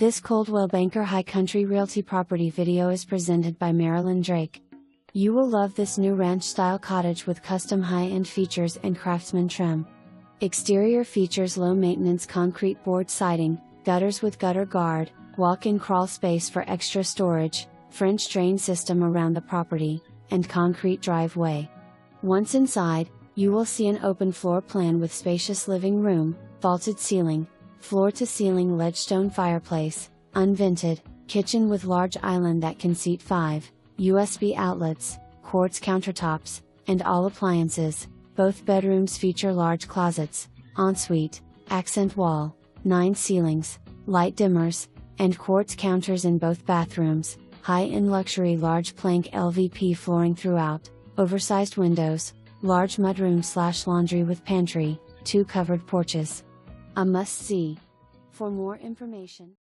This Coldwell Banker High Country Realty property video is presented by Marilyn Drake. You will love this new ranch-style cottage with custom high-end features and craftsman trim. Exterior features low-maintenance concrete board siding, gutters with gutter guard, walk-in crawl space for extra storage, French drain system around the property, and concrete driveway. Once inside, you will see an open floor plan with spacious living room, vaulted ceiling, floor-to-ceiling ledgestone fireplace, unvented, kitchen with large island that can seat 5, USB outlets, quartz countertops, and all appliances. Both bedrooms feature large closets, ensuite, accent wall, 9 ceilings, light dimmers, and quartz counters in both bathrooms, high-end luxury large plank LVP flooring throughout, oversized windows, large mudroom/laundry with pantry, 2 covered porches. A must-see. For more information